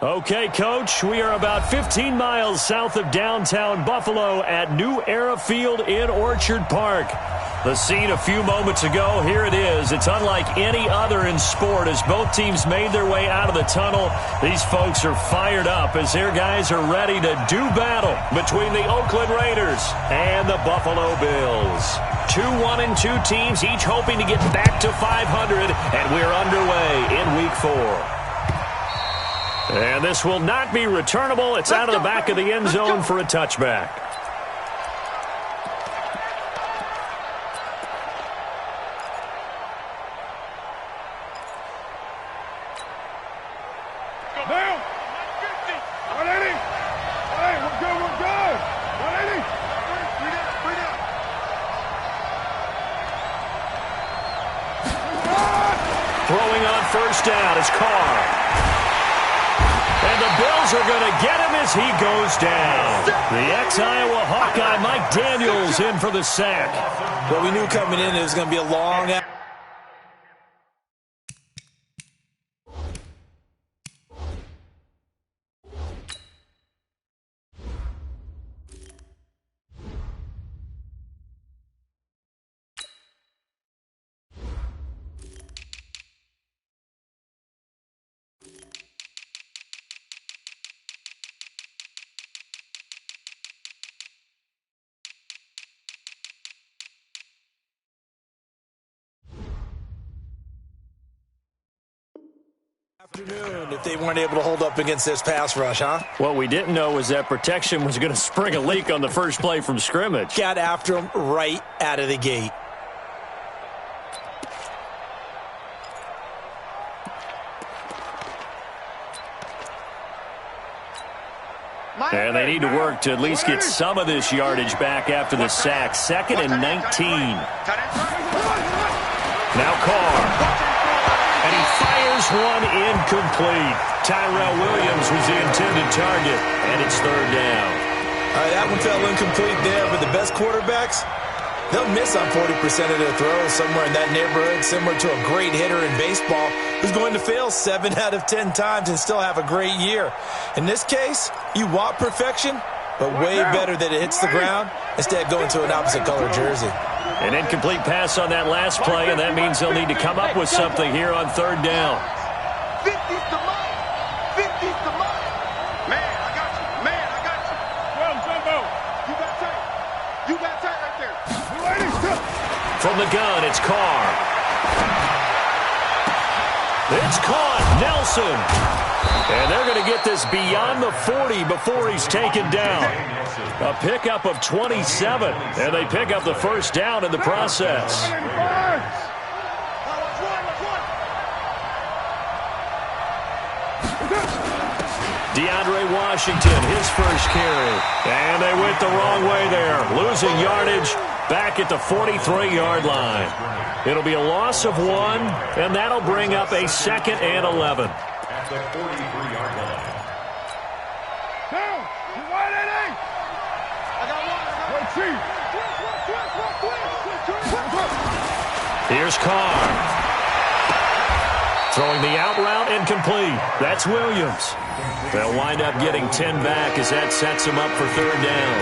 Okay, Coach, we are about 15 miles south of downtown Buffalo at New Era Field in Orchard Park. The scene a few moments ago, here it is. It's unlike any other in sport as both teams made their way out of the tunnel. These folks are fired up as their guys are ready to do battle between the Oakland Raiders and the Buffalo Bills. 2-1-2 teams, each hoping to get back to 500, and we're underway in Week 4. And this will not be returnable. It's out of the back of the end zone for a touchback. Down. 180. 180. Hey, we're good. We're good. 180. Bring it. Throwing on first down is Carr. And the Bills are going to get him as he goes down. The ex-Iowa Hawkeye Mike Daniels in for the sack. Well, we knew coming in it was going to be a long afternoon if they weren't able to hold up against this pass rush, huh? What we didn't know was that protection was going to spring a leak on the first play from scrimmage. Got after him right out of the gate. And they need to work to at least get some of this yardage back after the sack. 2nd and 19. Now Carr. And he fires one incomplete. Tyrell Williams was the intended target, and it's 3rd down. That one fell incomplete there, but the best quarterbacks, they'll miss on 40% of their throws, somewhere in that neighborhood, similar to a great hitter in baseball who's going to fail 7 out of 10 times and still have a great year. In this case, you want perfection, but way better that it hits the ground instead of going to an opposite color jersey. An incomplete pass on that last play, and that means they'll need to come up with something here on 3rd down. 50's the money. 50's the money. Man, I got you. Man, I got you. Well, Jumbo, you got tight. You got tight right there. From the gun, it's Carr. It's caught. Nelson. And they're going to get this beyond the 40 before he's taken down. A pickup of 27, and they pick up the first down in the process. DeAndre Washington, his first carry. And they went the wrong way there, losing yardage back at the 43-yard line. It'll be a loss of 1, and that'll bring up a 2nd and 11. At the 43-yard line. Down. You 180. I got one. Here's Carr. Throwing the out route incomplete. That's Williams. They'll wind up getting 10 back as that sets them up for 3rd down.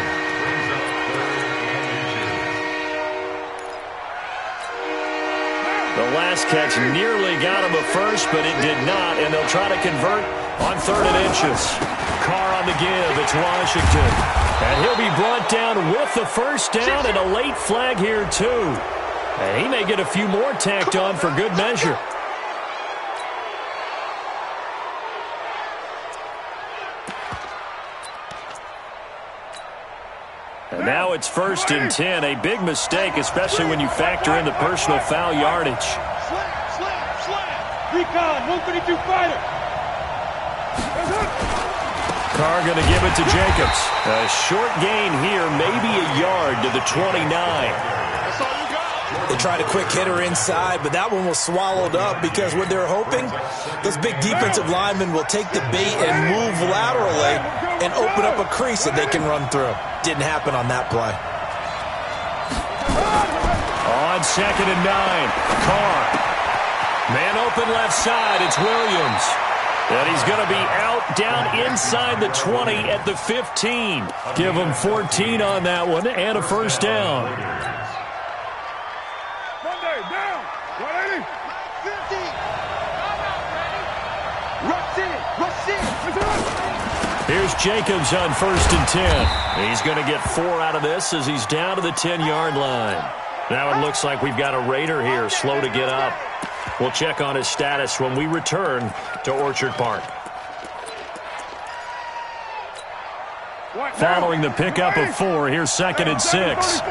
The last catch nearly got him a first, but it did not, and they'll try to convert on 3rd and inches. Carr on the give. It's Washington. And he'll be brought down with the first down and a late flag here, too. And he may get a few more tacked on for good measure. And now it's 1st and 10. A big mistake, especially when you factor in the personal foul yardage. Slam. Recon, 132 fighter. Carr going to give it to Jacobs. A short gain here, maybe a yard to the 29. That's all you got. They tried a quick hitter inside, but that one was swallowed up because what they're hoping, those big defensive linemen will take the bait and move laterally and open up a crease that they can run through. Didn't happen on that play. On 2nd and 9, Carr. Man open left side, it's Williams. And he's going to be out down inside the 20 at the 15. Give him 14 on that one and a first down. Monday, down. 180. 50. Rush in. Here's Jacobs on 1st and 10. He's going to get 4 out of this as he's down to the 10-yard line. Now it looks like we've got a Raider here, slow to get up. We'll check on his status when we return to Orchard Park. Following the pickup of 4, here's 2nd and 6.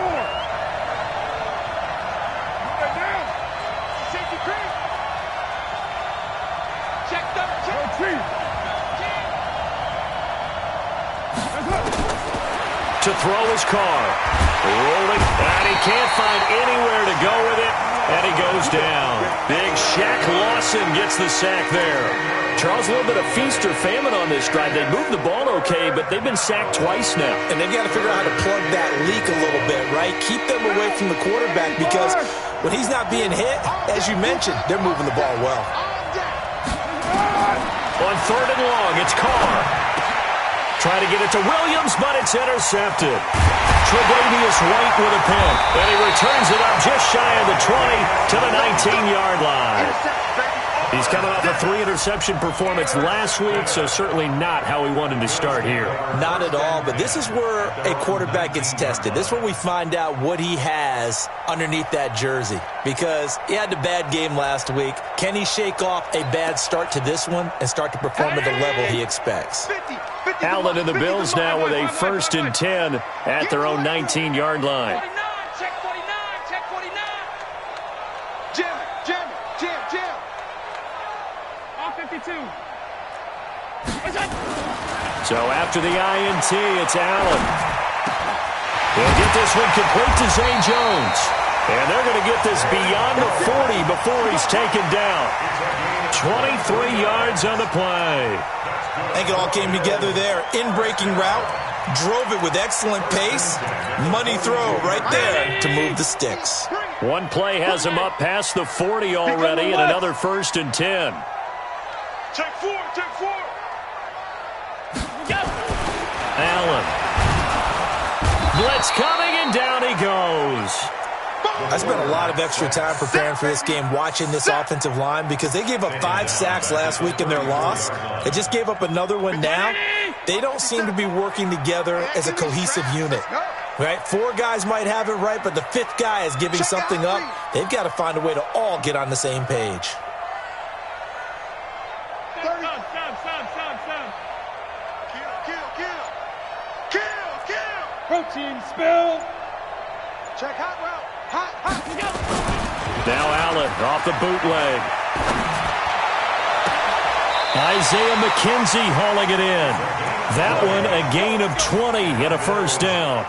To throw his car. Rolling, and he can't find anywhere to go with it, and he goes down. Big Shaq Lawson gets the sack there. Charles, a little bit of feast or famine on this drive. They moved the ball okay, but they've been sacked twice now. And they've got to figure out how to plug that leak a little bit, right? Keep them away from the quarterback because when he's not being hit, as you mentioned, they're moving the ball well. On 3rd and long, it's Carr. Trying to get it to Williams, but it's intercepted. Tre'Davious White with a pick, and he returns it up just shy of the 20 to the 19-yard line. He's coming off a 3-interception performance last week, so certainly not how he wanted to start here. Not at all, but this is where a quarterback gets tested. This is where we find out what he has underneath that jersey, because he had a bad game last week. Can he shake off a bad start to this one and start to perform at the level he expects? Allen and the Bills now with a 1st and 10 at their own 19-yard line. Check 49, check 49. Jim. All 52. So after the INT, it's Allen. He'll get this one complete to Zay Jones. And they're going to get this beyond the 40 before he's taken down. 23 yards on the play. I think it all came together there. In-breaking route, drove it with excellent pace. Money throw right there to move the sticks. One play has him up past the 40 already, and another 1st and 10. Check 4. Allen. Blitz coming, and down he goes. I spent a lot of extra time preparing for this game, watching this offensive line, because they gave up 5 sacks last week in their loss. They just gave up another one now. They don't seem to be working together as a cohesive unit. Right? 4 guys might have it right, but the 5th guy is giving something up. They've got to find a way to all get on the same page. Kill. Protein spill. Check hot route. Hot. Now Allen off the bootleg. Isaiah McKenzie hauling it in. That one a gain of 20 and a first down.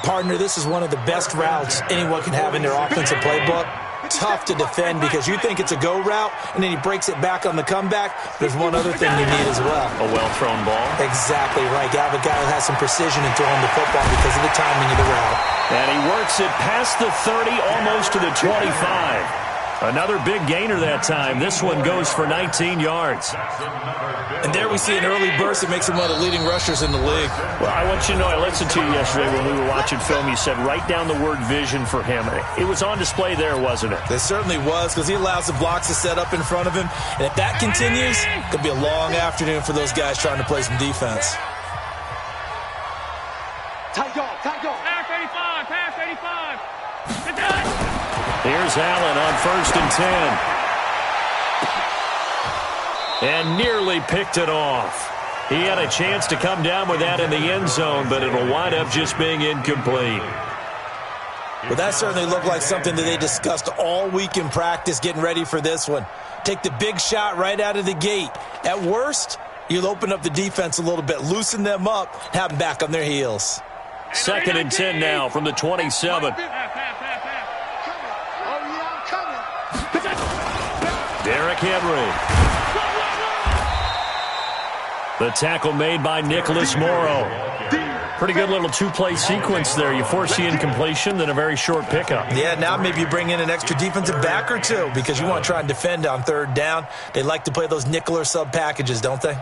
Partner, this is one of the best routes anyone can have in their offensive playbook. Tough to defend because you think it's a go route, and then he breaks it back on the comeback. There's one other thing you need as well. A well-thrown ball. Exactly right. You have a guy who has some precision in throwing the football because of the timing of the route. And he works it past the 30, almost to the 25. Another big gainer that time. This one goes for 19 yards. And there we see an early burst that makes him one of the leading rushers in the league. Well, I want you to know, I listened to you yesterday when we were watching film. You said write down the word vision for him. It was on display there, wasn't it? It certainly was, because he allows the blocks to set up in front of him. And if that continues, it could be a long afternoon for those guys trying to play some defense. Tight dog. Pass 85. Get done. Here's Allen on 1st and 10. And nearly picked it off. He had a chance to come down with that in the end zone, but it'll wind up just being incomplete. Well, that certainly looked like something that they discussed all week in practice getting ready for this one. Take the big shot right out of the gate. At worst, you'll open up the defense a little bit, loosen them up, have them back on their heels. 2nd and 10 now from the 27. Derrick Henry. The tackle made by Nicholas Morrow. Pretty good little two-play sequence there. You force the incompletion, then a very short pickup. Yeah, now maybe you bring in an extra defensive back or two because you want to try and defend on third down. They like to play those nickel or sub packages, don't they?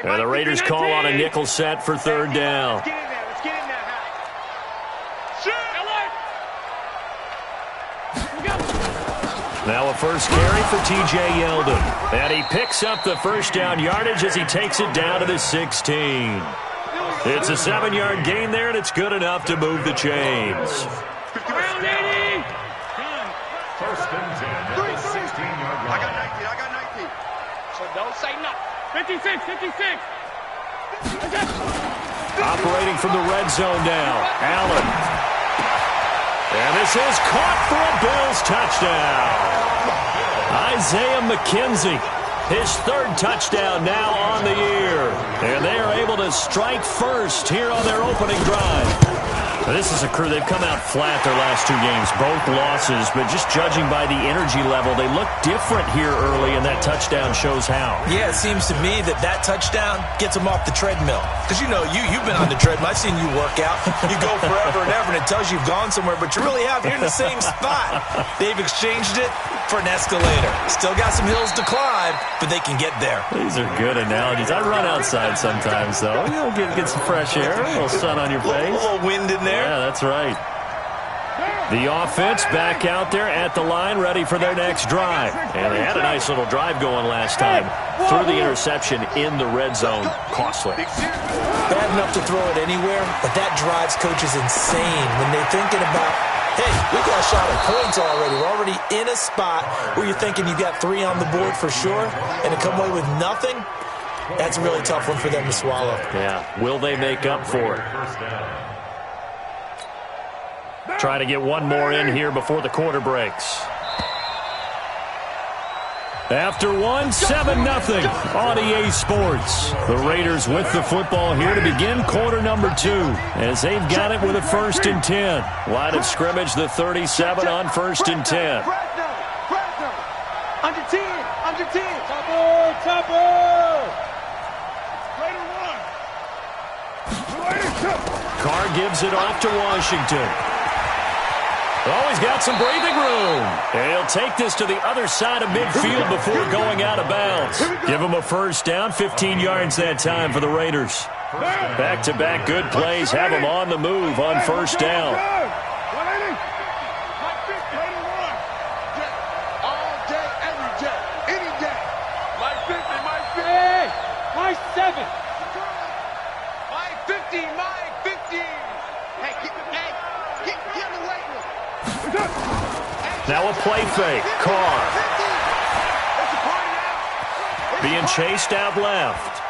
And the Raiders call on a nickel set for third down. Now a first carry for T.J. Yeldon. And he picks up the first down yardage as he takes it down to the 16. It's a 7-yard gain there, and it's good enough to move the chains. Around 80. First and 10 at the 16-yard line. I got 19. So don't say nothing. 56. Operating from the red zone now. Allen. And this is caught for a Bills touchdown. Isaiah McKenzie, his third touchdown now on the year. And they are able to strike first here on their opening drive. This is a crew, they've come out flat their last two games, both losses, but just judging by the energy level, they look different here early, and that touchdown shows how. Yeah, it seems to me that touchdown gets them off the treadmill. Because, you've been on the treadmill. I've seen you work out. You go forever and ever, and it tells you you've gone somewhere, but you really have. You're in the same spot. They've exchanged it for an escalator. Still got some hills to climb, but they can get there. These are good analogies. I run outside sometimes, though. Get some fresh air, a little sun on your face. A little wind in there. Yeah, that's right. The offense back out there at the line, ready for their next drive. And they had a nice little drive going last time. Threw the interception in the red zone. Costly. Bad enough to throw it anywhere, but that drives coaches insane when they're thinking about, hey, we got a shot at points already. We're already in a spot where you're thinking you got 3 on the board for sure, and to come away with nothing, that's a really tough one for them to swallow. Yeah. Will they make up for it? Try to get one more in here before the quarter breaks. After 7-0 on EA Sports. The Raiders with the football here to begin quarter number 2 as they've got it with a 1st and 10. Line of scrimmage, the 37 on 1st and 10. Under 10. Carr gives it off to Washington. Oh, he's got some breathing room. And he'll take this to the other side of midfield before going out of bounds. Give him a first down, 15 yards that time for the Raiders. Back-to-back good plays have them on the move on first down. All day, every day, any day. Mike 50, Mike 50. Hey, Mike 7. Mike 50, Mike 50. Hey, get in the weight room. Now a play fake. Carr being chased out left.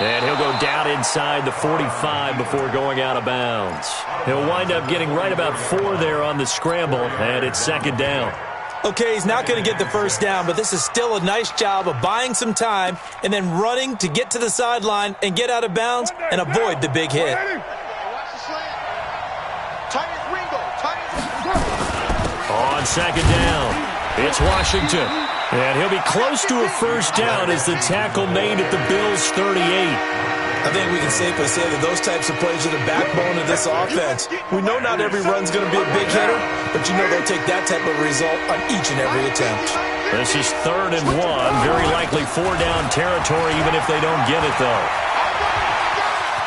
And he'll go down inside the 45 before going out of bounds. He'll wind up getting right about 4 there on the scramble, and it's 2nd down. Okay, he's not going to get the first down, but this is still a nice job of buying some time and then running to get to the sideline and get out of bounds and avoid the big hit. On 2nd down, it's Washington. And he'll be close to a first down as the tackle made at the Bills' 38. I think we can safely say that those types of plays are the backbone of this offense. We know not every run's going to be a big hitter, but they'll take that type of result on each and every attempt. This is 3rd and 1. Very likely 4-down territory, even if they don't get it, though.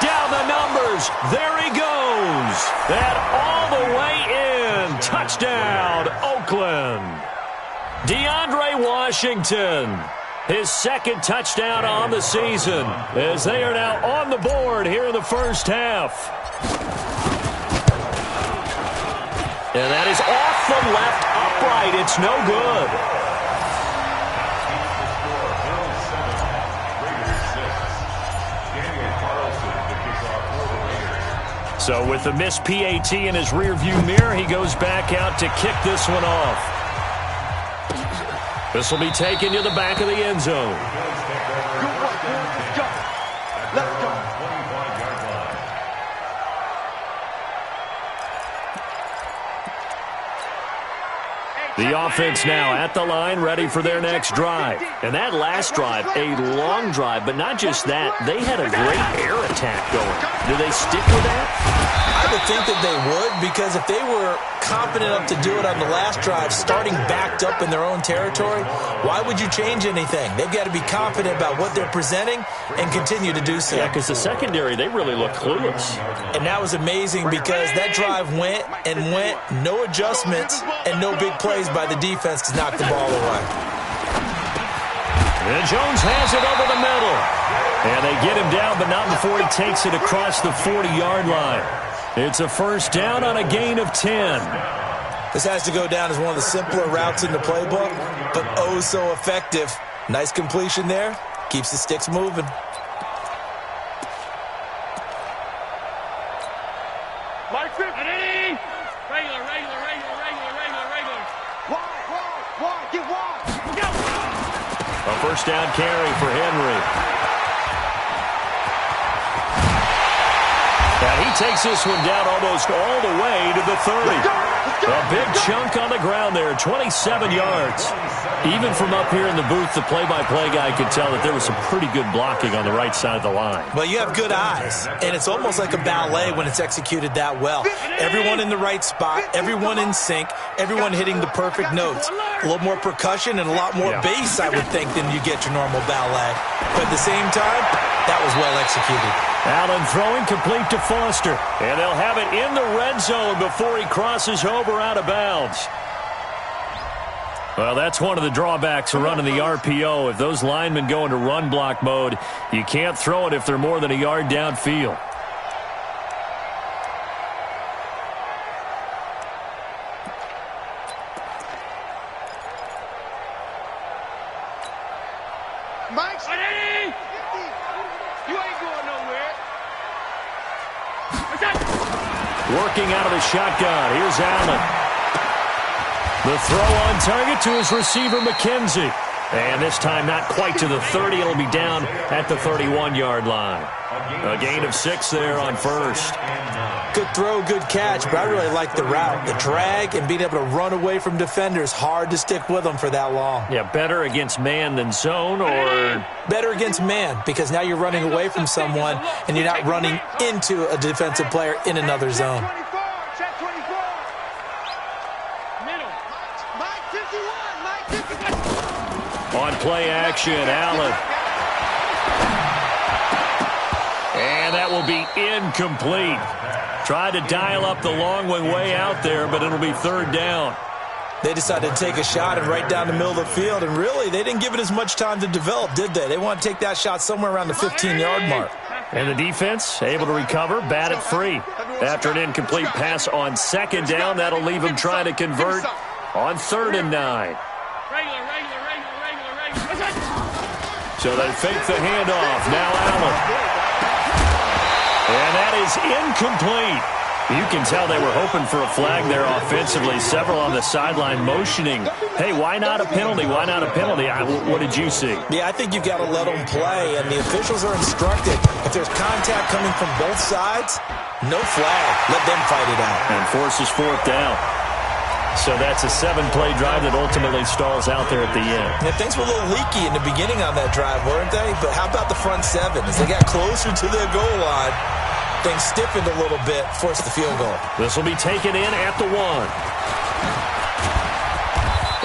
Down the numbers. There he goes. And all the way in. Touchdown, Oakland. DeAndre Washington, his 2nd touchdown on the season, as they are now on the board here in the first half. And that is off the left upright. It's no good. So with the missed PAT in his rearview mirror, he goes back out to kick this one off. This will be taken to the back of the end zone. Let's go. The The offense now at the line, ready for their next drive. And that last drive, a long drive, but not just that. They had a great air attack going. Do they stick with that? I would think that they would, because if they were confident enough to do it on the last drive, starting backed up in their own territory, why would you change anything? They've got to be confident about what they're presenting and continue to do so. Yeah, because the secondary, they really look clueless. And that was amazing because that drive went and went, no adjustments and no big plays by the defense to knock the ball away. And Jones has it over the middle. And they get him down, but not before he takes it across the 40-yard line. It's a first down on a gain of 10. This has to go down as one of the simpler routes in the playbook, but oh so effective. Nice completion there. Keeps the sticks moving. Mike 50. Regular. Wide. Get wide. Go. A first down carry for Henry. And he takes this one down almost all the way to the 30. A big chunk on the ground there, 27 yards. Even from up here in the booth, the play-by-play guy could tell that there was some pretty good blocking on the right side of the line. Well, you have good eyes, and it's almost like a ballet when it's executed that well. Everyone in the right spot, everyone in sync, everyone hitting the perfect notes. A little more percussion and a lot more bass, I would think, than you get your normal ballet. But at the same time, that was well executed. Allen throwing complete to Foster. And they'll have it in the red zone before he crosses over out of bounds. Well, that's one of the drawbacks of running the RPO. If those linemen go into run block mode, you can't throw it if they're more than a yard downfield. Mike, you ain't going nowhere. Working out of the shotgun. Here's Allen. The throw on target to his receiver, McKenzie. And this time not quite to the 30. It'll be down at the 31-yard line. A gain of 6 there on first. Good throw, good catch, but I really like the route. The drag and being able to run away from defenders. Hard to stick with them for that long. Yeah, better against man than zone, or? Better against man, because now you're running away from someone and you're not running into a defensive player in another zone. On play action, Allen. And that will be incomplete. Tried to dial up the long one way out there, but it'll be third down. They decided to take a shot and right down the middle of the field, and really, they didn't give it as much time to develop, did they? They want to take that shot somewhere around the 15-yard mark. And the defense able to recover, bat it free. After an incomplete pass on second down, that'll leave them trying to convert on 3rd and 9. So they fake the handoff. Now Allen. And that is incomplete. You can tell they were hoping for a flag there offensively. Several on the sideline motioning. Hey, why not a penalty? Why not a penalty? What did you see? Yeah, I think you've got to let them play, and the officials are instructed. If there's contact coming from both sides, no flag. Let them fight it out. And forces 4th down. So that's a 7-play drive that ultimately stalls out there at the end. Yeah, things were a little leaky in the beginning on that drive, weren't they? But how about the front 7? As they got closer to their goal line, things stiffened a little bit, forced the field goal. This will be taken in at the 1.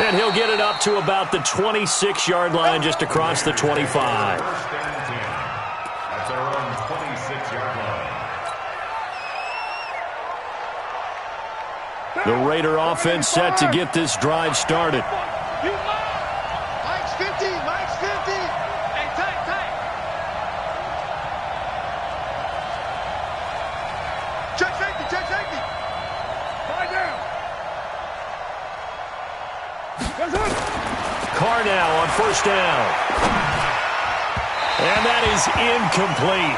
And he'll get it up to about the 26-yard line, just across the 25. That's our own 26-yard line. The Raider offense set to get this drive started. Mike's 50. Hey, tight. Check safety. Lie down. Carr now on first down. And that is incomplete.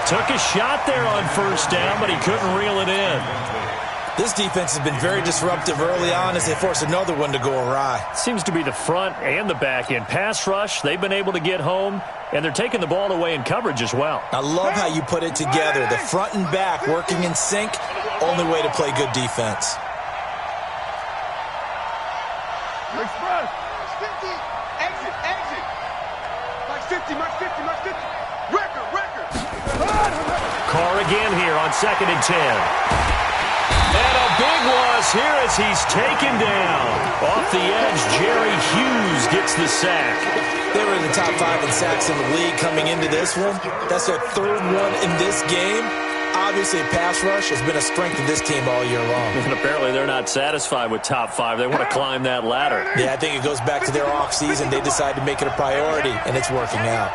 Took a shot there on first down, but he couldn't reel it in. This defense has been very disruptive early on as they force another one to go awry. Seems to be the front and the back end. Pass rush, they've been able to get home, and they're taking the ball away in coverage as well. I love how you put it together. The front and back working in sync, only way to play good defense. Carr again here on 2nd and 10. And a big loss here as he's taken down. Off the edge, Jerry Hughes gets the sack. They were in the top 5 in sacks in the league coming into this one. That's their 3rd one in this game. Obviously, pass rush has been a strength of this team all year long. And apparently they're not satisfied with top 5. They want to climb that ladder. Yeah, I think it goes back to their offseason. They decided to make it a priority, and it's working out.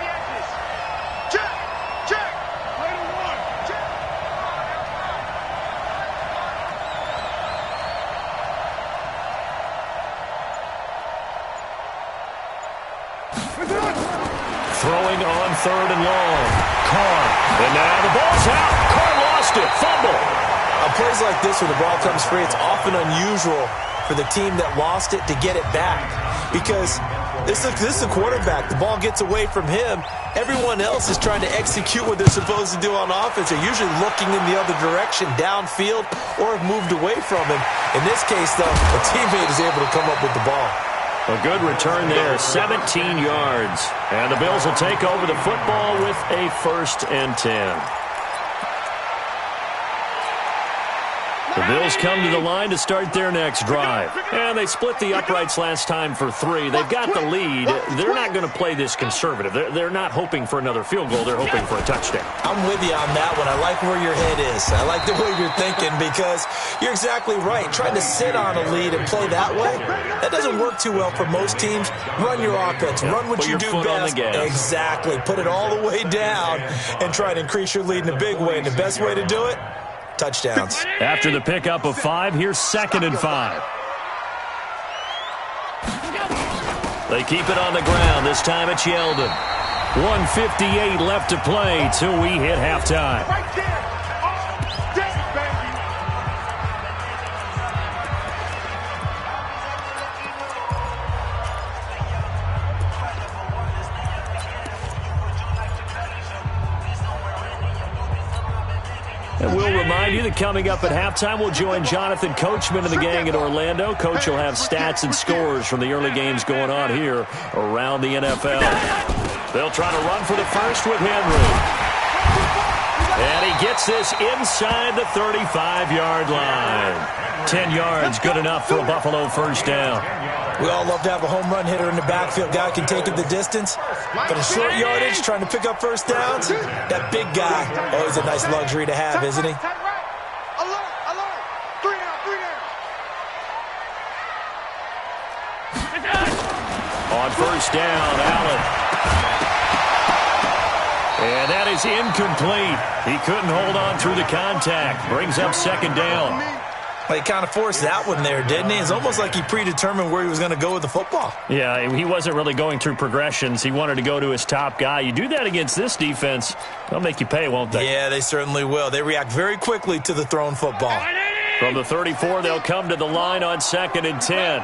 Throwing on 3rd and long. Carr. And now the ball's out. Carr lost it. Fumble. On plays like this, when the ball comes free, it's often unusual for the team that lost it to get it back. Because this is a quarterback. The ball gets away from him. Everyone else is trying to execute what they're supposed to do on offense. They're usually looking in the other direction, downfield, or have moved away from him. In this case, though, a teammate is able to come up with the ball. A good return there, 17 yards. And the Bills will take over the football with a 1st and 10. The Bills come to the line to start their next drive. And they split the uprights last time for 3. They've got the lead. They're not going to play this conservative. They're not hoping for another field goal. They're hoping for a touchdown. I'm with you on that one. I like where your head is. I like the way you're thinking because you're exactly right. Trying to sit on a lead and play that way, that doesn't work too well for most teams. Run your offense. Run what you do best. Exactly. Put it all the way down and try to increase your lead in a big way. And the best way to do it, touchdowns. After the pickup of 5, here's 2nd and 5. They keep it on the ground. This time it's Yeldon. 1:58 left to play till we hit halftime. Right there. Oh, dang it, baby. And we'll remind you that coming up at halftime, we'll join Jonathan Coachman and the gang in Orlando. Coach will have stats and scores from the early games going on here around the NFL. They'll try to run for the first with Henry. And he gets this inside the 35-yard line. 10 yards, good enough for a Buffalo 1st down. We all love to have a home run hitter in the backfield. Guy can take it the distance. But a short yardage, trying to pick up 1st downs, that big guy, always a nice luxury to have, isn't he? Alert, alert. 3 down. On 1st down, Allen. And that is incomplete. He couldn't hold on through the contact. Brings up 2nd down. Well, he kind of forced that one there, didn't he? It's almost like he predetermined where he was going to go with the football. Yeah, he wasn't really going through progressions. He wanted to go to his top guy. You do that against this defense, they'll make you pay, won't they? Yeah, they certainly will. They react very quickly to the thrown football. From the 34, they'll come to the line on 2nd and 10.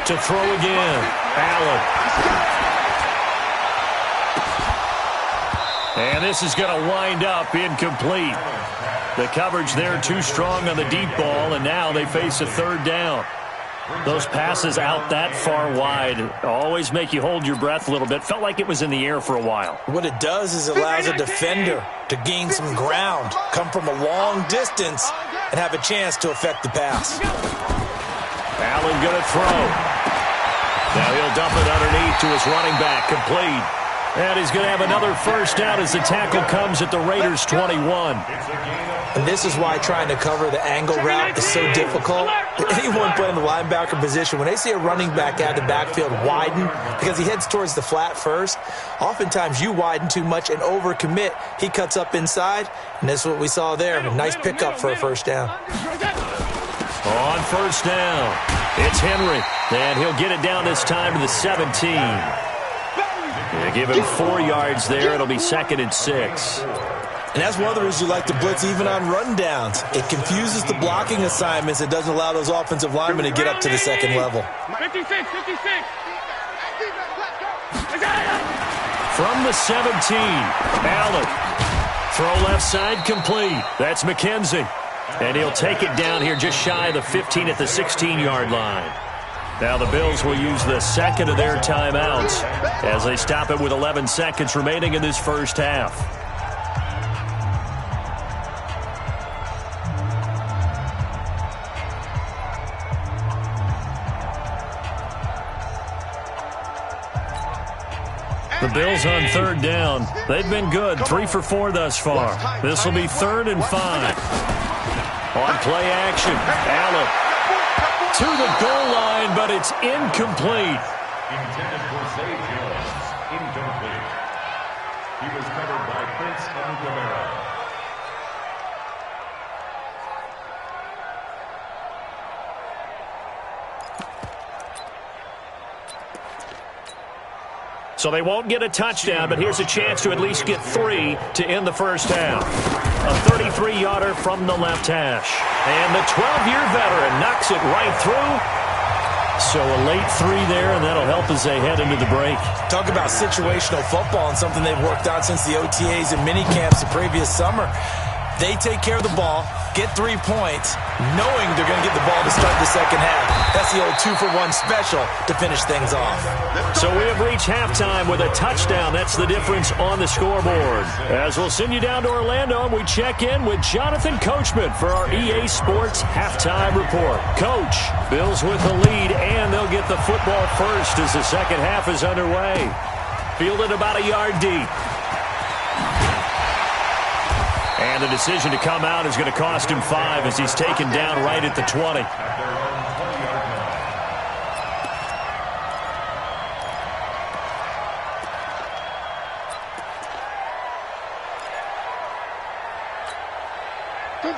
To throw again, Allen. And this is going to wind up incomplete. The coverage there too strong on the deep ball, and now they face a 3rd down. Those passes out that far wide always make you hold your breath a little bit. Felt like it was in the air for a while. What it does is it allows a defender to gain some ground, come from a long distance, and have a chance to affect the pass. Allen going to throw. Now he'll dump it underneath to his running back, complete. And he's going to have another 1st down as the tackle comes at the Raiders' 21. And this is why trying to cover the angle route is so difficult. Anyone playing the linebacker position, when they see a running back out of the backfield widen, because he heads towards the flat first, oftentimes you widen too much and overcommit. He cuts up inside, and that's what we saw there. A nice pickup for a 1st down. On 1st down, it's Henry. And he'll get it down this time to the 17. They give him 4 yards there. It'll be 2nd and 6. And that's one of the reasons you like to blitz even on rundowns. It confuses the blocking assignments. It doesn't allow those offensive linemen to get up to the 2nd level. 56. From the 17, Allen. Throw left side, complete. That's McKenzie. And he'll take it down here just shy of the 15 at the 16-yard line. Now the Bills will use the second of their timeouts as they stop it with 11 seconds remaining in this first half. The Bills on third down. They've been good, 3 for 4 thus far. This will be 3rd and 5. On play action, Allen to the goal line, but it's incomplete. Intended for Zay Jones. Incomplete. He was covered by Prince Amukamara. So they won't get a touchdown, but here's a chance to at least get 3 to end the first half. A 33-yarder from the left hash. And the 12-year veteran knocks it right through. So a late 3 there, and that'll help as they head into the break. Talk about situational football and something they've worked on since the OTAs and mini camps the previous summer. They take care of the ball, get 3 points, knowing they're going to get the ball to start the second half. That's the old 2-for-1 special to finish things off. So we have reached halftime with a touchdown. That's the difference on the scoreboard. As we'll send you down to Orlando, and we check in with Jonathan Coachman for our EA Sports Halftime Report. Coach, Bills with the lead, and they'll get the football first as the second half is underway. Fielded about a yard deep. And the decision to come out is going to cost him 5 as he's taken down right at the 20.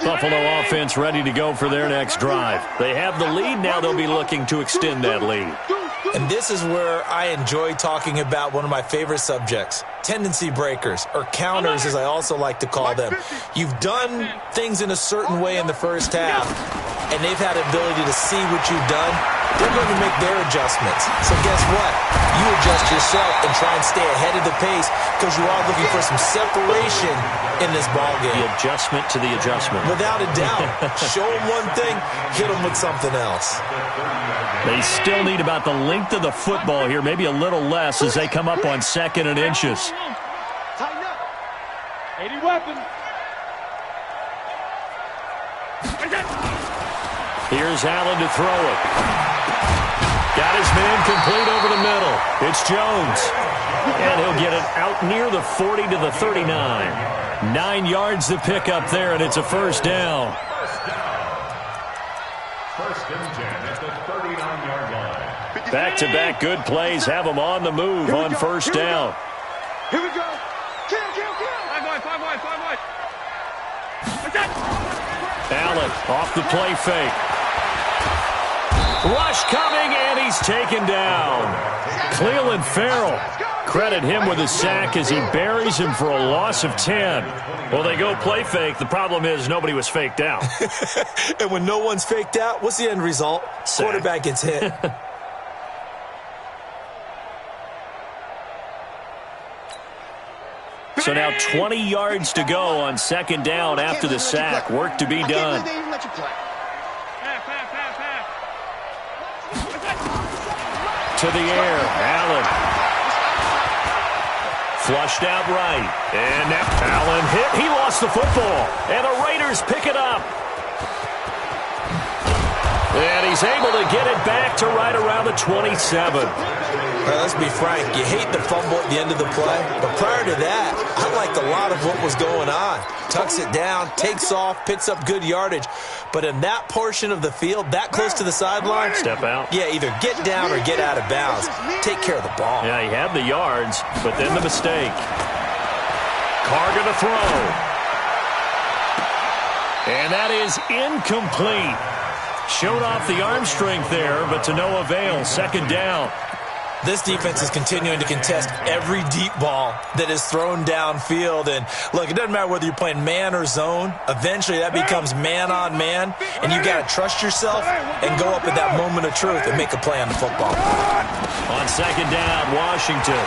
Buffalo offense ready to go for their next drive. They have the lead. Now they'll be looking to extend that lead. And this is where I enjoy talking about one of my favorite subjects, tendency breakers, or counters as I also like to call them. You've done things in a certain way in the first half, and they've had the ability to see what you've done. They're going to make their adjustments. So guess what? You adjust yourself and try and stay ahead of the pace because you are looking for some separation in this ballgame. The adjustment to the adjustment. Without a doubt. Show them one thing, hit them with something else. They still need about the length of the football here, maybe a little less as they come up on 2nd and inches. Tighten up. 80 weapons. Here's Allen to throw it. Got his man complete over the middle. It's Jones. And he'll get it out near the 40 to the 39. 9 yards to pick up there, and it's a first down. First and 10 at the 39-yard line. Back-to-back good plays have them on the move on first down. Here we go. Kill. 5 wide. Allen off the play fake. Rush coming, and he's taken down. Cleveland Farrell. Credit him with a sack as he buries him for a loss of 10. Well, they go play fake. The problem is nobody was faked out. And when no one's faked out, what's the end result? Sack. Quarterback gets hit. So now 20 yards to go on 2nd down after the sack. Work to be done. To the air, Allen. Flushed out right. And now Allen hit. He lost the football. And the Raiders pick it up. And he's able to get it back to right around the 27. Let's be frank, you hate the fumble at the end of the play, but prior to that, I liked a lot of what was going on. Tucks it down, takes off, picks up good yardage, but in that portion of the field, that close to the sideline, step out. Yeah, either get down or get out of bounds. Take care of the ball. Yeah, he had the yards, but then the mistake. Carr gonna throw. And that is incomplete. Showed off the arm strength there, but to no avail. 2nd down. This defense is continuing to contest every deep ball that is thrown downfield. And, look, it doesn't matter whether you're playing man or zone. Eventually, that becomes man-on-man, and you got to trust yourself and go up at that moment of truth and make a play on the football. On 2nd down, Washington.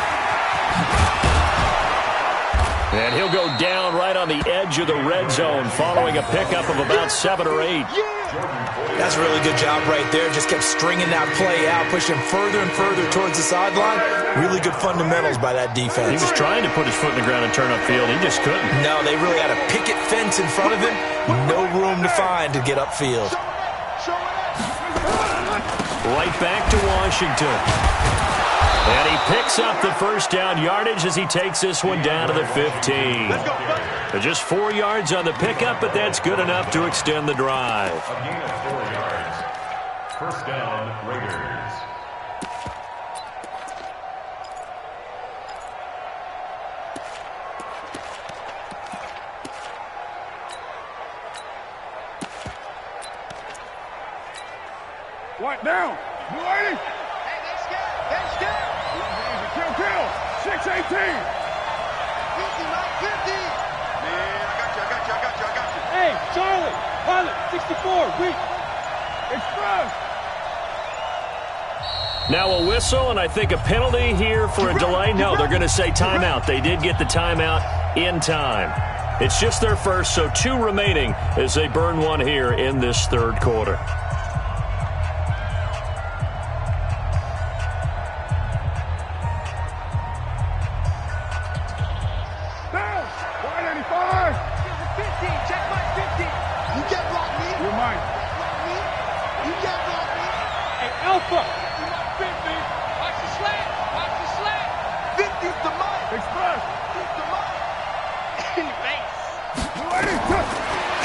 And he'll go down right on the edge of the red zone following a pickup of about 7 or 8. That's a really good job right there. Just kept stringing that play out, pushing further and further towards the sideline. Really good fundamentals by that defense. He was trying to put his foot in the ground and turn upfield. He just couldn't. No, they really had a picket fence in front of him. No room to find to get upfield. Right back to Washington. And he picks up the first down yardage as he takes this one down to the 15. Just 4 yards on the pickup, but that's good enough to extend the drive. A gain of 4 yards. First down, Raiders. What now? You lady? Hey, they scared. They scared. Kill. 618. 50, Mike, 50. Man, I got you. Hey, Charlie. Pilot, 64. Weak. Express. Now a whistle, and I think a penalty here for a delay. No, they're going to say timeout. They did get the timeout in time. It's just their first, so 2 remaining as they burn one here in this third quarter.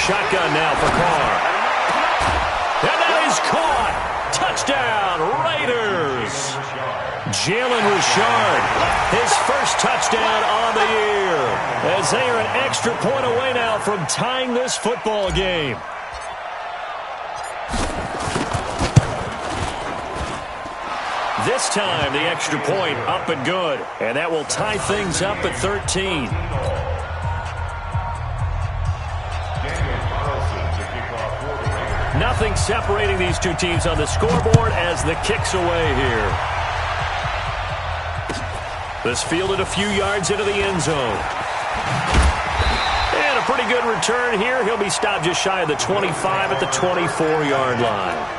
Shotgun now for Carr. And that is caught. Touchdown, Raiders. Jalen Richard, his first touchdown on the year, as they are an extra point away now from tying this football game. This time, the extra point up and good, and that will tie things up at 13. Nothing separating these two teams on the scoreboard as the kick's away here. This fielded a few yards into the end zone. And a pretty good return here. He'll be stopped just shy of the 25 at the 24-yard line.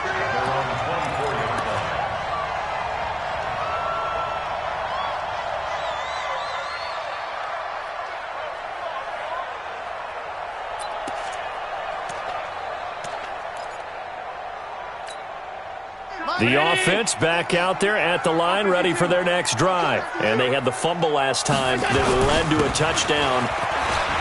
The offense back out there at the line, ready for their next drive. And they had the fumble last time that led to a touchdown.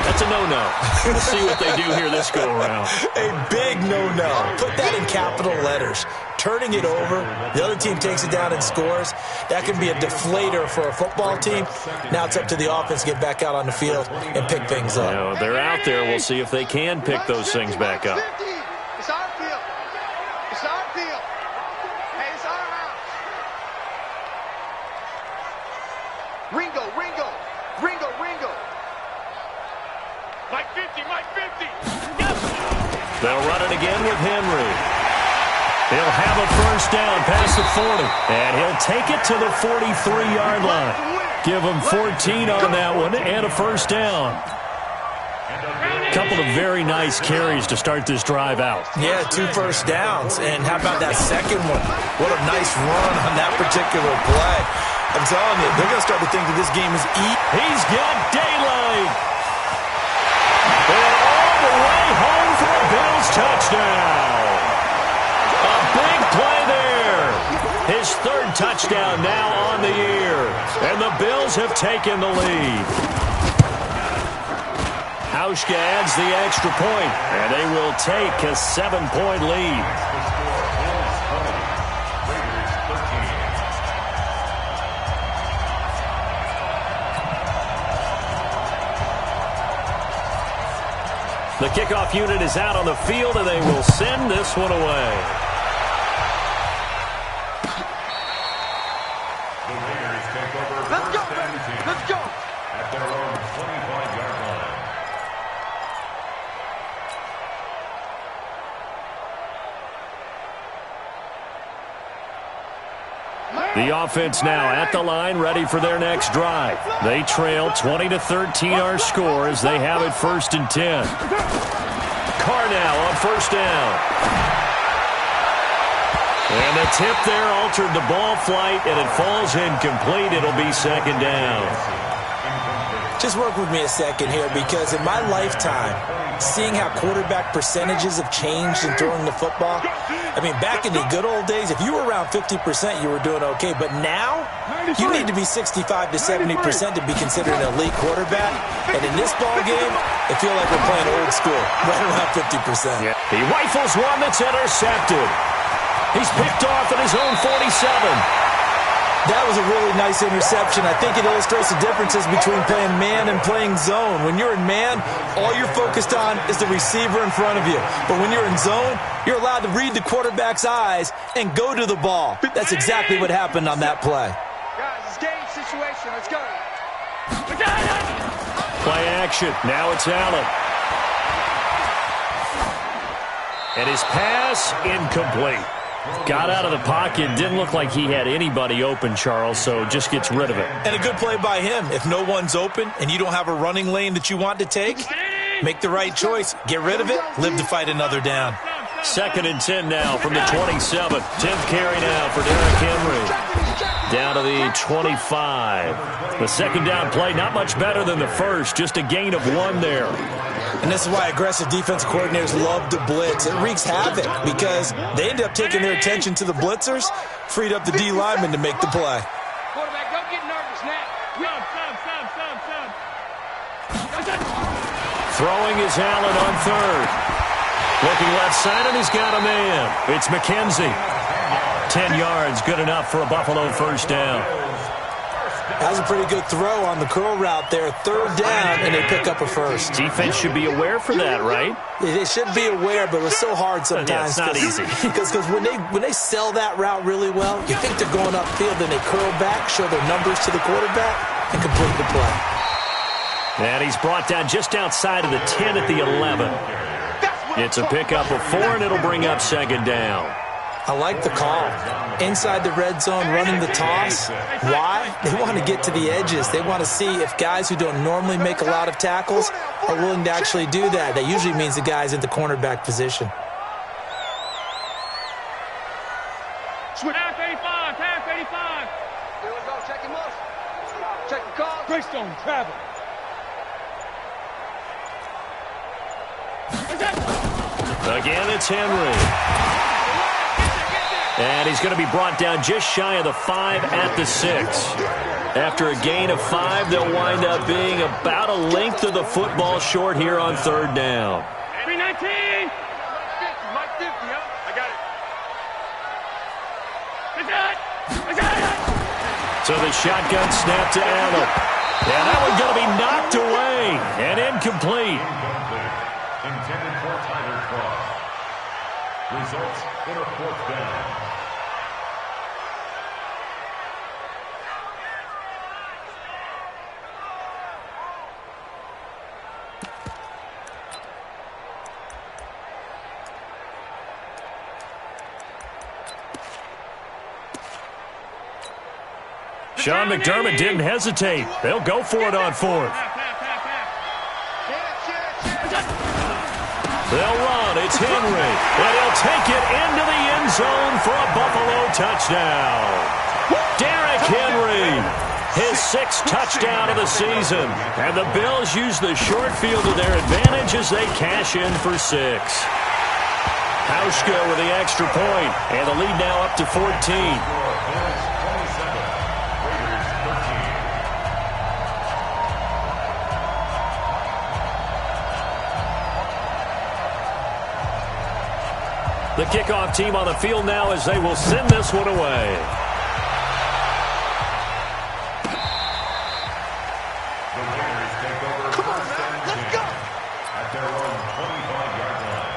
That's a no-no. We'll see what they do here this go-around. A big no-no. Put that in capital letters. Turning it over, the other team takes it down and scores. That can be a deflator for a football team. Now it's up to the offense to get back out on the field and pick things up. You know, they're out there. We'll see if they can pick those things back up. It's our field. It's our field. Hey, it's our house. Ringo. Mike 50. They'll run it again with Henry. He'll have a first down past the 40. And he'll take it to the 43-yard line. Give him 14 on that one and a first down. A couple of very nice carries to start this drive out. Yeah, 2 first downs. And how about that second one? What a nice run on that particular play. I'm telling you, they're going to start to think that this game is He's got daylight. And all the way home for a Bills touchdown. A big play there. His 3rd touchdown now on the year. And the Bills have taken the lead. Hauschka adds the extra point, and they will take a 7-point lead. The kickoff unit is out on the field, and they will send this one away. The Raiders take over first and 10. Let's go. At their own 25-yard line. The offense now at the line, ready for their next drive. They trail 20-13 our score as they have it 1st and 10. Carr now on 1st down. And the tip there altered the ball flight, and it falls incomplete. It'll be 2nd down. Just work with me a second here, because in my lifetime, seeing how quarterback percentages have changed in throwing the football, I mean, back in the good old days, if you were around 50%, you were doing okay. But now, you need to be 65 to 70% to be considered an elite quarterback. And in this ball game, I feel like we're playing old school, right around 50%. Yeah. He rifles one that's intercepted. He's picked off at his own 47. That was a really nice interception. I think it illustrates the differences between playing man and playing zone. When you're in man, all you're focused on is the receiver in front of you. But when you're in zone, you're allowed to read the quarterback's eyes and go to the ball. That's exactly what happened on that play. Guys, it's game situation. Let's go. Play action. Now it's Allen. And his pass incomplete. Got out of the pocket. Didn't look like he had anybody open, Charles, so just gets rid of it. And a good play by him. If no one's open and you don't have a running lane that you want to take, make the right choice. Get rid of it. Live to fight another down. 2nd and 10 now from the 27. 10th carry now for Derrick Henry. Down to the 25. The 2nd down play, not much better than the first. Just a gain of 1 there. And this is why aggressive defensive coordinators love to blitz. It wreaks havoc because they end up taking their attention to the blitzers, freed up the D lineman to make the play. Quarterback, don't get nervous now. Throwing is Allen on 3rd. Looking left side, and he's got a man. It's McKenzie. 10 yards, good enough for a Buffalo 1st down. That was a pretty good throw on the curl route there. 3rd down, and they pick up a 1st. Defense should be aware for that, right? They should be aware, but it's so hard sometimes. Yeah, it's not easy. Because when they sell that route really well, you think they're going upfield, then they curl back, show their numbers to the quarterback, and complete the play. And he's brought down just outside of the 10 at the 11. It's a pickup of 4, and it'll bring up 2nd down. I like the call. Inside the red zone, running the toss. Why? They want to get to the edges. They want to see if guys who don't normally make a lot of tackles are willing to actually do that. That usually means the guy's in the cornerback position. Tap 85, tap 85. Here we go, check him up. Check the call. Greystone, travel. Again, it's Henry. And he's going to be brought down just shy of the 5 at the 6. After a gain of 5, they'll wind up being about a length of the football short here on 3rd down. 319. Mike 50, huh? I got it. So the shotgun snap to Allen. And that one's going to be knocked away and incomplete. Intended for Tyler Cross. Results in a 4th down. Sean McDermott didn't hesitate. They'll go for it on 4th. They'll run. It's Henry. And he'll take it into the end zone for a Buffalo touchdown. Derrick Henry, his 6th touchdown of the season. And the Bills use the short field to their advantage as they cash in for 6. Hauschka with the extra point. And the lead now up to 14. The kickoff team on the field now as they will send this one away. The Raiders take over. Come on, man. Let's go. At their own 25-yard line.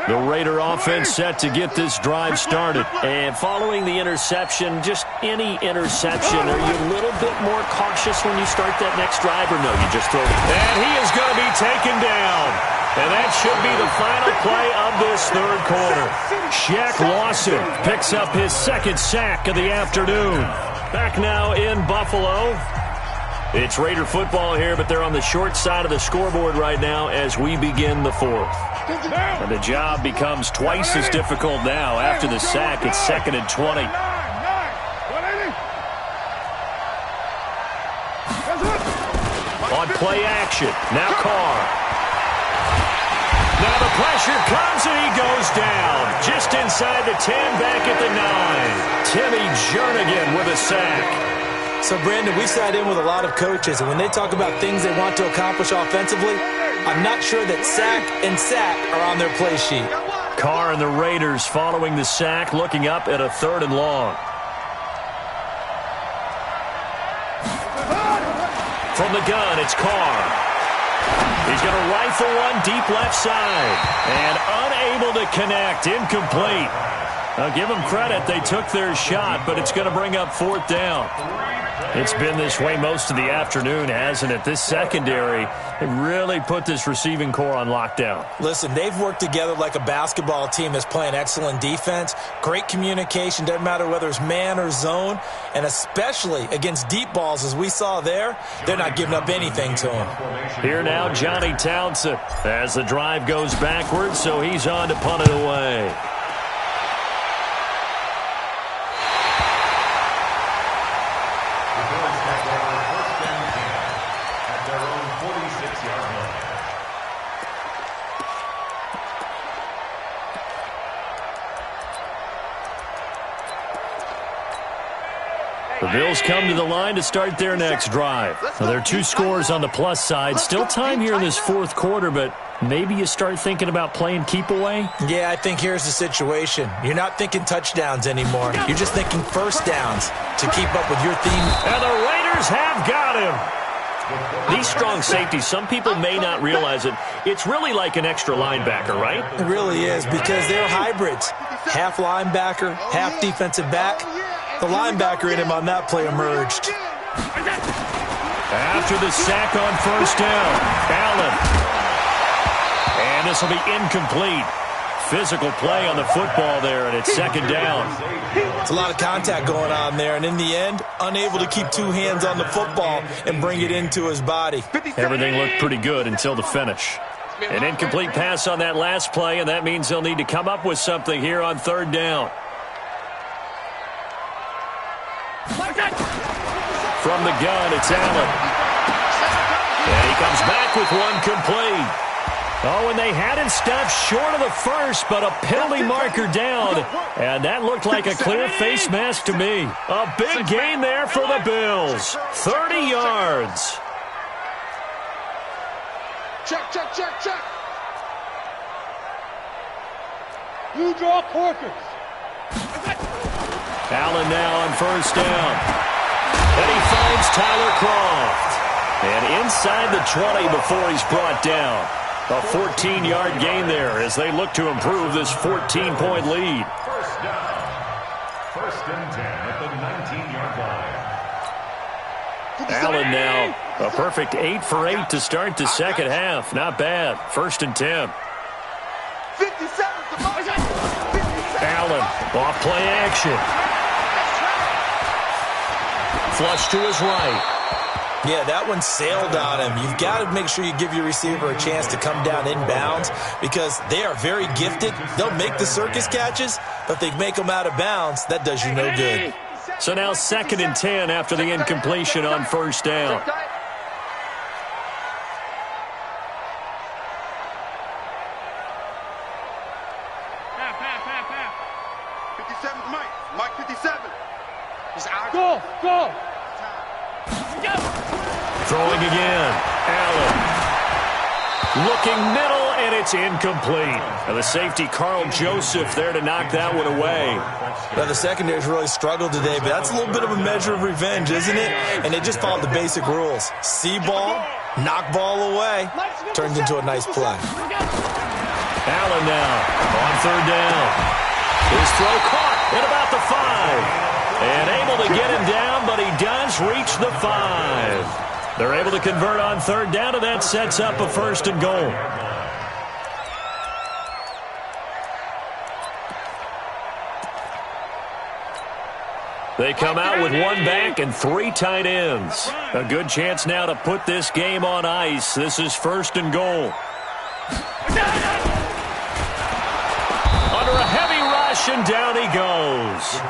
The Raider offense set to get this drive started. And following the interception, just any interception, are you a little bit more cautious when you start that next drive, or no, you just throw it? And he is going to be taken down. And that should be the final play of this third quarter. Shaq Lawson picks up his second sack of the afternoon. Back now in Buffalo. It's Raider football here, but they're on the short side of the scoreboard right now as we begin the fourth. And the job becomes twice as difficult now. After the sack, it's 2nd and 20. On play action, now Carr. Now the pressure comes and he goes down. Just inside the 10, back at the 9. Timmy Jernigan with a sack. So, Brandon, we sat in with a lot of coaches, and when they talk about things they want to accomplish offensively, I'm not sure that sack and sack are on their play sheet. Carr and the Raiders following the sack, looking up at a 3rd and long. From the gun, it's Carr. He's going to rifle one deep left side. And unable to connect. Incomplete. Now, give them credit. They took their shot, but it's going to bring up 4th down. It's been this way most of the afternoon, hasn't it? This secondary really put this receiving core on lockdown. Listen, they've worked together like a basketball team that's playing excellent defense. Great communication, doesn't matter whether it's man or zone. And especially against deep balls, as we saw there, they're not giving up anything to them. Here now, Johnny Townsend, as the drive goes backwards, so he's on to punt it away. The Bills come to the line to start their next drive. Now, there are 2 scores on the plus side. Still time here in this 4th quarter, but maybe you start thinking about playing keep away? Yeah, I think here's the situation. You're not thinking touchdowns anymore. You're just thinking first downs to keep up with your theme. And the Raiders have got him. These strong safeties, some people may not realize it. It's really like an extra linebacker, right? It really is, because they're hybrids. Half linebacker, half defensive back. The linebacker in him on that play emerged. After the sack on 1st down, Allen. And this will be incomplete. Physical play on the football there, and it's 2nd down. It's a lot of contact going on there, and in the end, unable to keep 2 hands on the football and bring it into his body. Everything looked pretty good until the finish. An incomplete pass on that last play, and that means they'll need to come up with something here on 3rd down. From the gun, it's Allen. And he comes back with one complete. Oh, and they had it stopped short of the first, but a penalty marker down. And that looked like a clear face mask to me. A big gain there for the Bills. 30 yards. Check. You draw Corkers. Allen now on 1st down. And he finds Tyler Croft. And inside the 20 before he's brought down. A 14-yard gain there as they look to improve this 14-point lead. First down. 1st and 10 at the 19-yard line. Allen now a perfect 8 for 8 to start the second half. Not bad. 1st and 10. 57. Allen off play action. Flush to his right. Yeah, that one sailed on him. You've got to make sure you give your receiver a chance to come down inbounds because they are very gifted. They'll make the circus catches, but if they make them out of bounds, that does you no good. So now 2nd and 10 after the incompletion on 1st down. Mike 57. Go. Throwing again. Allen. Looking middle, and it's incomplete. And the safety, Carl Joseph, there to knock that one away. Now, the secondary's really struggled today, but that's a little bit of a measure of revenge, isn't it? And they just followed the basic rules. See ball, knock ball away. Turns into a nice play. Allen now on 3rd down. His throw caught at about the 5. And able to get him down, but he does reach the 5. They're able to convert on 3rd down, and that sets up a 1st and goal. They come out with one back and 3 tight ends. A good chance now to put this game on ice. This is 1st and goal. Under a heavy rush, and down he goes.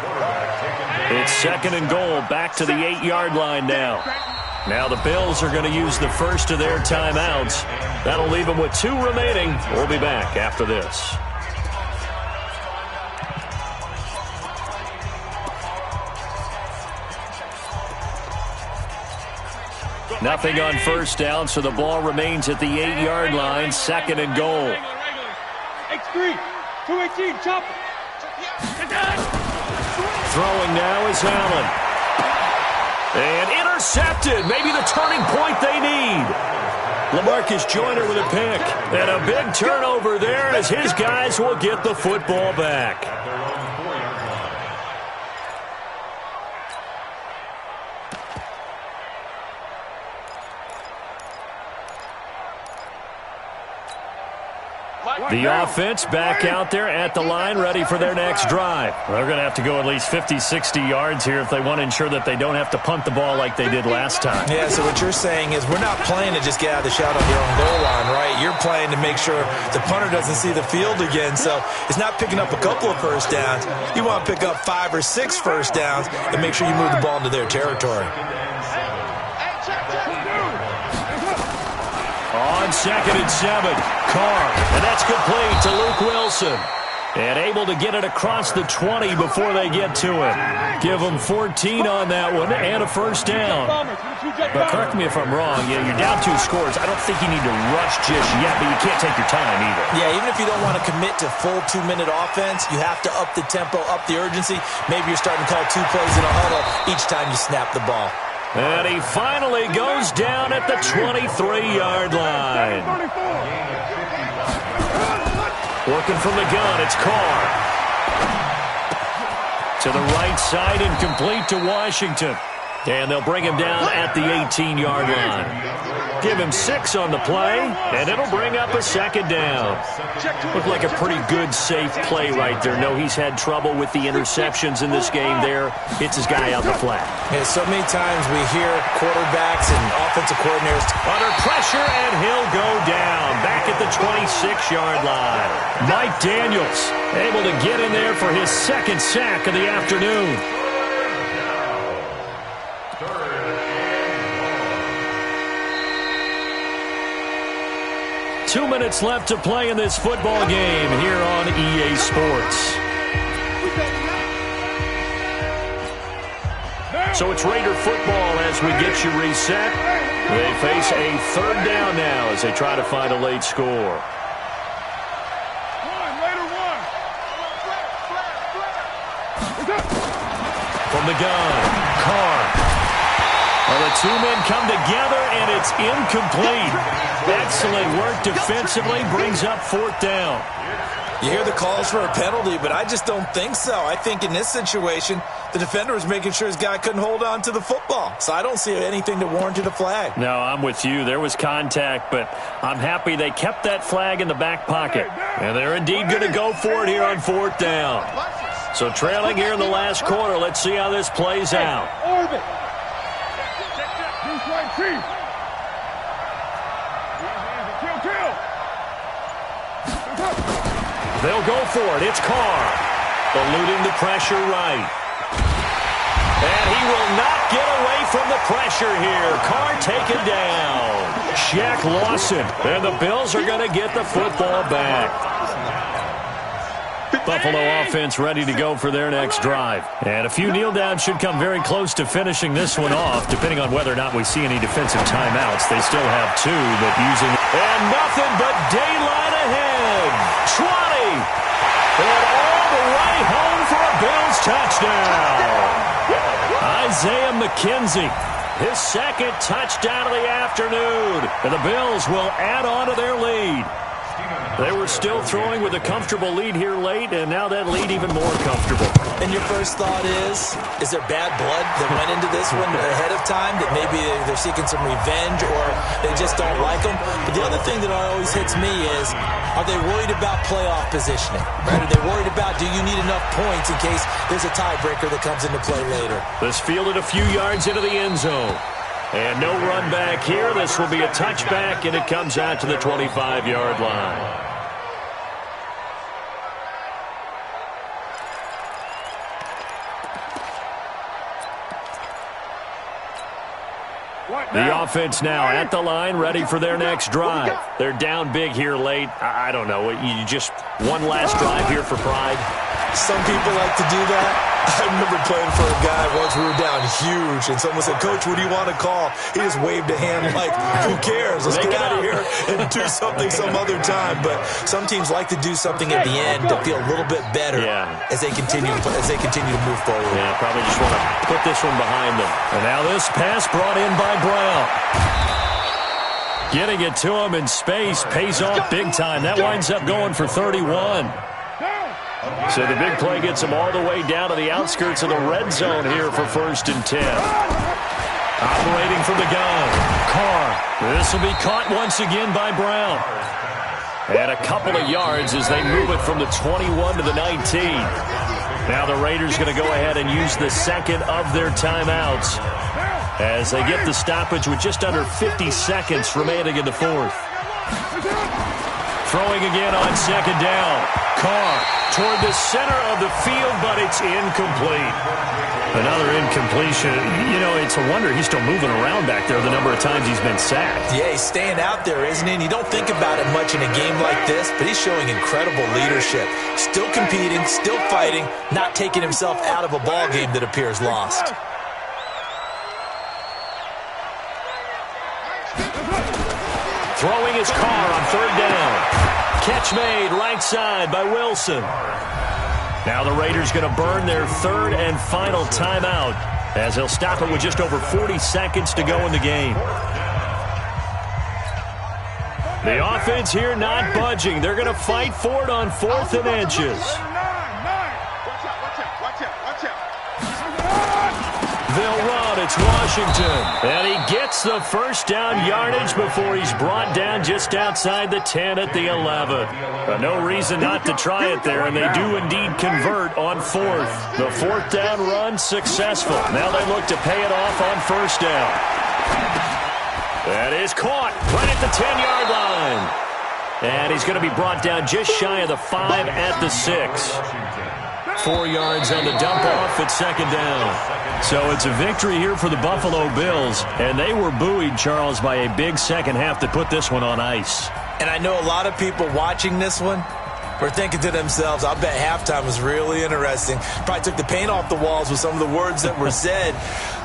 It's 2nd and goal, back to the 8-yard line now. Now the Bills are going to use the first of their timeouts. That'll leave them with 2 remaining. We'll be back after this. Nothing on 1st down, so the ball remains at the 8-yard line. 2nd and goal. X3, 218, chop. Throwing now is Allen. And intercepted. Maybe the turning point they need. LaMarcus Joyner with a pick. And a big turnover there as his guys will get the football back. The offense back out there at the line, ready for their next drive. They're going to have to go at least 50, 60 yards here if they want to ensure that they don't have to punt the ball like they did last time. Yeah, so what you're saying is we're not playing to just get out of the shot on your own goal line, right? You're playing to make sure the punter doesn't see the field again. So it's not picking up a couple of first downs. You want to pick up 5 or 6 first downs and make sure you move the ball into their territory. On 2nd and 7, Carr, and that's complete to Luke Wilson. And able to get it across the 20 before they get to it. Give them 14 on that one and a first down. But correct me if I'm wrong, you're down 2 scores. I don't think you need to rush just yet, but you can't take your time either. Yeah, even if you don't want to commit to full 2-minute offense, you have to up the tempo, up the urgency. Maybe you're starting to call 2 plays in a huddle each time you snap the ball. And he finally goes down at the 23-yard line. Working from the gun, it's Carr. To the right side and complete to Washington. And they'll bring him down at the 18-yard line. Give him 6 on the play, and it'll bring up a 2nd down. Looked like a pretty good, safe play right there. No, he's had trouble with the interceptions in this game there. Hits his guy out the flat. Yeah, so many times we hear quarterbacks and offensive coordinators under pressure, and he'll go down back at the 26-yard line. Mike Daniels able to get in there for his 2nd sack of the afternoon. 2 minutes left to play in this football game here on EA Sports. So it's Raider football as we get you reset. They face a 3rd down now as they try to find a late score. From the gun, Carr. Well, the 2 men come together, and it's incomplete. Excellent work defensively, brings up 4th down. You hear the calls for a penalty, but I just don't think so. I think in this situation, the defender was making sure his guy couldn't hold on to the football. So I don't see anything to warrant a flag. No, I'm with you. There was contact, but I'm happy they kept that flag in the back pocket. And they're indeed going to go for it here on 4th down. So trailing here in the last quarter, let's see how this plays out. Orbit. They'll go for it. It's Carr. Eluding the pressure right. And he will not get away from the pressure here. Carr taken down. Shaq Lawson. And the Bills are going to get the football back. Buffalo offense ready to go for their next drive. And a few kneel downs should come very close to finishing this one off, depending on whether or not we see any defensive timeouts. They still have 2, but using... And nothing but daylight ahead. 20. And all the way home for a Bills touchdown. Isaiah McKenzie, his 2nd touchdown of the afternoon. And the Bills will add on to their lead. They were still throwing with a comfortable lead here late, and now that lead even more comfortable. And your first thought is there bad blood that went into this one ahead of time, that maybe they're seeking some revenge or they just don't like them? But the other thing that always hits me is, are they worried about playoff positioning? Right? Are they worried about, do you need enough points in case there's a tiebreaker that comes into play later? This fielded a few yards into the end zone. And no run back here. This will be a touchback, and it comes out to the 25-yard line. The offense now at the line, ready for their next drive. They're down big here late. I don't know. You just one last drive here for pride. Some people like to do that. I remember playing for a guy once. We were down huge, and someone said, "Coach, what do you want to call?" He just waved a hand like, "Who cares? Let's get out of here and do something some other time." But some teams like to do something at the end to feel a little bit better as they continue to move forward. Yeah, probably just want to put this one behind them. And now this pass brought in by Brown. Getting it to him in space pays off big time. That winds up going for 31. So the big play gets him all the way down to the outskirts of the red zone here for 1st and 10. Operating from the gun, Carr. This will be caught once again by Brown. And a couple of yards as they move it from the 21 to the 19. Now the Raiders going to go ahead and use the second of their timeouts as they get the stoppage with just under 50 seconds remaining in the fourth. Throwing again on second down. Carr toward the center of the field, but it's incomplete. Another incompletion. You know, it's a wonder he's still moving around back there the number of times he's been sacked. Yeah, he's staying out there, isn't he? And you don't think about it much in a game like this, but he's showing incredible leadership. Still competing, still fighting, not taking himself out of a ball game that appears lost. Throwing his Carr on third down. Catch made right side by Wilson. Now the Raiders going to burn their third and final timeout as they'll stop it with just over 40 seconds to go in the game. The offense here not budging. They're going to fight for it on 4th and inches. They'll run. It's Washington. And he gets the first down yardage before he's brought down just outside the 10 at the 11. No reason not to try it there, and they do indeed convert on 4th. The 4th down run successful. Now they look to pay it off on 1st down. That is caught right at the 10-yard line. And he's going to be brought down just shy of the 5 at the 6. 4 yards on the dump-off at second down. So it's a victory here for the Buffalo Bills, and they were buoyed, Charles, by a big second half to put this one on ice. And I know a lot of people watching this one were thinking to themselves, I'll bet halftime was really interesting. Probably took the paint off the walls with some of the words that were said.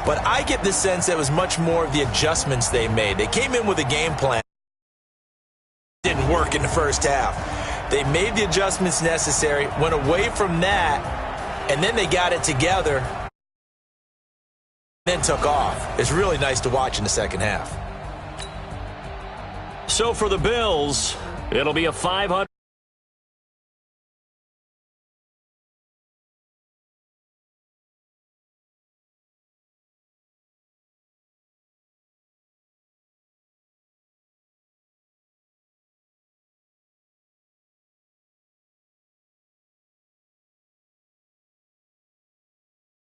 But I get the sense that it was much more of the adjustments they made. They came in with a game plan. It didn't work in the first half. They made the adjustments necessary, went away from that, and then they got it together, then took off. It's really nice to watch in the second half. So for the Bills, it'll be a 500.